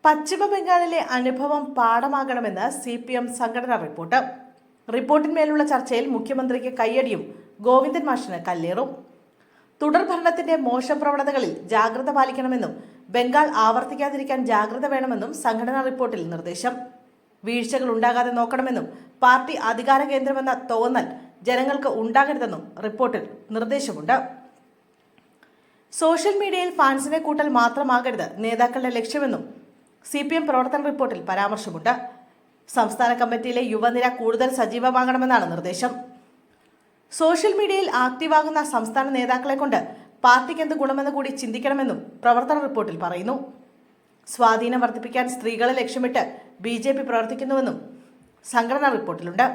പശ്ചിമ ബംഗാളിലെ അനുഭവം പാഠമാകണമെന്ന് CPM സംഘടനാ റിപ്പോർട്ട്. റിപ്പോർട്ടിന്മേലുള്ള ചർച്ചയിൽ മുഖ്യമന്ത്രിക്ക് കയ്യടിയും ഗോവിന്ദൻ മാഷിന് കല്ലേറും. തുടർ ഭരണത്തിന്റെ മോശം പ്രവണതകളിൽ ജാഗ്രത പാലിക്കണമെന്നും ബംഗാൾ ആവർത്തിക്കാതിരിക്കാൻ ജാഗ്രത വേണമെന്നും സംഘടനാ റിപ്പോർട്ടിൽ നിർദ്ദേശം. വീഴ്ചകൾ ഉണ്ടാകാതെ നോക്കണമെന്നും പാർട്ടി അധികാര കേന്ദ്രമെന്ന തോന്നൽ ജനങ്ങൾക്ക് ഉണ്ടാകരുതെന്നും റിപ്പോർട്ടിൽ നിർദ്ദേശമുണ്ട്. സോഷ്യൽ മീഡിയയിൽ ഫാൻസിനെ കൂട്ടൽ മാത്രമാകരുത് നേതാക്കളുടെ ലക്ഷ്യമെന്നും CPM പ്രവർത്തന റിപ്പോർട്ടിൽ പരാമർശമുണ്ട്. സംസ്ഥാന കമ്മിറ്റിയിലെ യുവനിര കൂടുതൽ സജീവമാകണമെന്നാണ് നിർദ്ദേശം. സോഷ്യൽ മീഡിയയിൽ ആക്റ്റീവാകുന്ന സംസ്ഥാന നേതാക്കളെ കൊണ്ട് പാർട്ടിക്ക് എന്ത് ഗുണമെന്ന് കൂടി ചിന്തിക്കണമെന്നും പ്രവർത്തന റിപ്പോർട്ടിൽ പറയുന്നു. സ്വാധീനം വർദ്ധിപ്പിക്കാൻ സ്ത്രീകളെ ലക്ഷ്യമിട്ട് BJP പ്രവർത്തിക്കുന്നുവെന്നും സംഘടനാ റിപ്പോർട്ടിലുണ്ട്.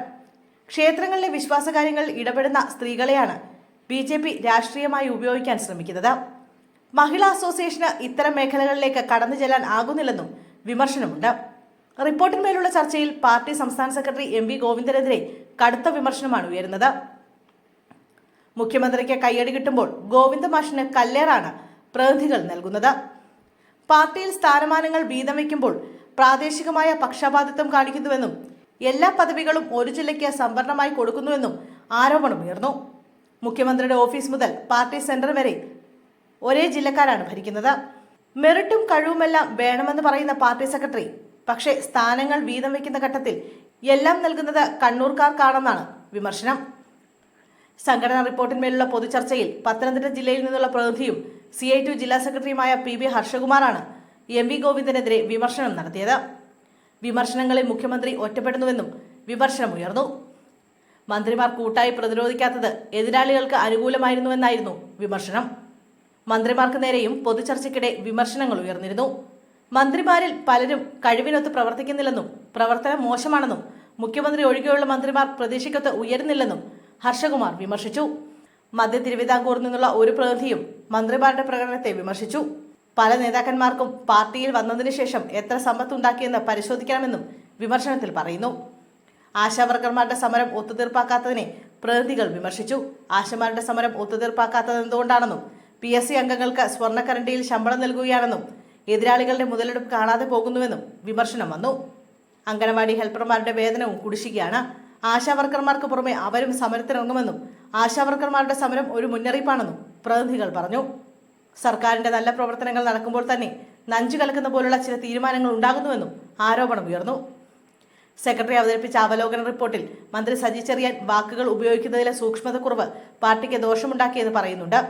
ക്ഷേത്രങ്ങളിലെ വിശ്വാസകാര്യങ്ങളിൽ ഇടപെടുന്ന സ്ത്രീകളെയാണ് BJP രാഷ്ട്രീയമായി ഉപയോഗിക്കാൻ ശ്രമിക്കുന്നത്. മഹിളാ അസോസിയേഷന് ഇത്തരം മേഖലകളിലേക്ക് കടന്നു ചെല്ലാൻ ആകുന്നില്ലെന്നും വിമർശനമുണ്ട്. റിപ്പോർട്ടിന്മേലുള്ള ചർച്ചയിൽ പാർട്ടി സംസ്ഥാന സെക്രട്ടറി MV ഗോവിന്ദനെതിരെ കടുത്ത വിമർശനമാണ് ഉയരുന്നത്. മുഖ്യമന്ത്രിക്ക് കയ്യടി കിട്ടുമ്പോൾ ഗോവിന്ദ മാഷിന് കല്ലേറാണ് പ്രതിനിധികൾ നൽകുന്നത്. പാർട്ടിയിൽ സ്ഥാനമാനങ്ങൾ വീതം വയ്ക്കുമ്പോൾ പ്രാദേശികമായ പക്ഷപാതിത്വം കാണിക്കുന്നുവെന്നും എല്ലാ പദവികളും ഒരു ജില്ലയ്ക്ക് സംവരണമായി കൊടുക്കുന്നുവെന്നും ആരോപണമുയർന്നു. മുഖ്യമന്ത്രിയുടെ ഓഫീസ് മുതൽ പാർട്ടി സെന്റർ വരെ ഒരേ ജില്ലക്കാരാണ് ഭരിക്കുന്നത്. മെറിറ്റും കഴിവുമെല്ലാം വേണമെന്ന് പറയുന്ന പാർട്ടി സെക്രട്ടറി പക്ഷേ സ്ഥാനങ്ങൾ വീതം വയ്ക്കുന്ന ഘട്ടത്തിൽ എല്ലാം നൽകുന്നത് കണ്ണൂർക്കാർക്കാണെന്നാണ് വിമർശനം. സംഘടനാ റിപ്പോർട്ടിന്മേലുള്ള പൊതുചർച്ചയിൽ പത്തനംതിട്ട ജില്ലയിൽ നിന്നുള്ള പ്രതിനിധിയും CI2 ജില്ലാ സെക്രട്ടറിയുമായ PB ഹർഷകുമാറാണ് MV ഗോവിന്ദനെതിരെ വിമർശനം നടത്തിയത്. വിമർശനങ്ങളെ മുഖ്യമന്ത്രി ഒറ്റപ്പെടുന്നുവെന്നും വിമർശനമുയർന്നു. മന്ത്രിമാർ കൂട്ടായി പ്രതിരോധിക്കാത്തത് എതിരാളികൾക്ക് അനുകൂലമായിരുന്നുവെന്നായിരുന്നു വിമർശനം. മന്ത്രിമാർക്ക് നേരെയും പൊതുചർച്ചയ്ക്കിടെ വിമർശനങ്ങൾ ഉയർന്നിരുന്നു. മന്ത്രിമാരിൽ പലരും കഴിവിനൊത്ത് പ്രവർത്തിക്കുന്നില്ലെന്നും പ്രവർത്തനം മോശമാണെന്നും മുഖ്യമന്ത്രി ഒഴികെയുള്ള മന്ത്രിമാർ പ്രതീക്ഷയ്ക്കൊത്ത് ഉയരുന്നില്ലെന്നും ഹർഷകുമാർ വിമർശിച്ചു. മധ്യ തിരുവിതാംകൂറിൽ നിന്നുള്ള ഒരു പ്രതിനിധിയും മന്ത്രിമാരുടെ പ്രകടനത്തെ വിമർശിച്ചു. പല നേതാക്കന്മാർക്കും പാർട്ടിയിൽ വന്നതിന് ശേഷം എത്ര സമ്പത്തുണ്ടാക്കിയെന്ന് പരിശോധിക്കണമെന്നും വിമർശനത്തിൽ പറയുന്നു. ആശാവർക്കർമാരുടെ സമരം ഒത്തുതീർപ്പാക്കാത്തതിനെ പ്രതിനിധികൾ വിമർശിച്ചു. ആശമാരുടെ സമരം ഒത്തുതീർപ്പാക്കാത്തത് എന്തുകൊണ്ടാണെന്നും PSC അംഗങ്ങൾക്ക് സ്വർണ്ണക്കരണ്ടിയിൽ ശമ്പളം നൽകുകയാണെന്നും എതിരാളികളുടെ മുതലെടുപ്പ് കാണാതെ പോകുന്നുവെന്നും വിമർശനം വന്നു. അംഗനവാടി ഹെൽപ്പർമാരുടെ വേതനവും കുടിശ്ശികയാണ്. ആശാവർക്കർമാർക്ക് പുറമെ അവരും സമരത്തിനിറങ്ങുമെന്നും ആശാവർക്കർമാരുടെ സമരം ഒരു മുന്നറിയിപ്പാണെന്നും പ്രതിനിധികൾ പറഞ്ഞു. സർക്കാരിന്റെ നല്ല പ്രവർത്തനങ്ങൾ നടക്കുമ്പോൾ തന്നെ നഞ്ചു കലക്കുന്ന പോലുള്ള ചില തീരുമാനങ്ങൾ ഉണ്ടാകുന്നുവെന്നും ആരോപണമുയർന്നു. സെക്രട്ടറി അവതരിപ്പിച്ച അവലോകന റിപ്പോർട്ടിൽ മന്ത്രി സജി ചെറിയാൻ വാക്കുകൾ ഉപയോഗിക്കുന്നതിലെ സൂക്ഷ്മതക്കുറവ് പാർട്ടിക്ക് ദോഷമുണ്ടാക്കിയെന്ന് പറയുന്നുണ്ട്.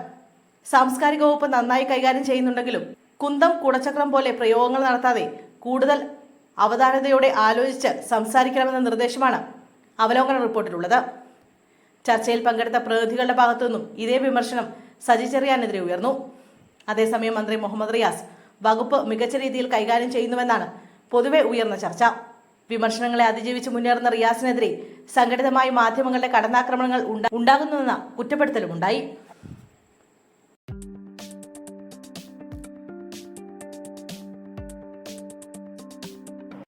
സാംസ്കാരിക വകുപ്പ് നന്നായി കൈകാര്യം ചെയ്യുന്നുണ്ടെങ്കിലും കുന്തം കുടച്ചക്രം പോലെ പ്രയോഗങ്ങൾ നടത്താതെ കൂടുതൽ അവധാനതയോടെ ആലോചിച്ച് സംസാരിക്കണമെന്ന നിർദ്ദേശമാണ് അവലോകന റിപ്പോർട്ടിലുള്ളത്. ചർച്ചയിൽ പങ്കെടുത്ത പ്രതിനിധികളുടെ ഭാഗത്തുനിന്നും ഇതേ വിമർശനം സജി ചെറിയാനെതിരെ ഉയർന്നു. അതേസമയം മന്ത്രി മുഹമ്മദ് റിയാസ് വകുപ്പ് മികച്ച രീതിയിൽ കൈകാര്യം ചെയ്യുന്നുവെന്നാണ് പൊതുവെ ഉയർന്ന ചർച്ച. വിമർശനങ്ങളെ അതിജീവിച്ച് മുന്നേറുന്ന റിയാസിനെതിരെ സംഘടിതമായി മാധ്യമങ്ങളുടെ കടന്നാക്രമണങ്ങൾ ഉണ്ടാകുന്നുവെന്ന കുറ്റപ്പെടുത്തലുമുണ്ടായി.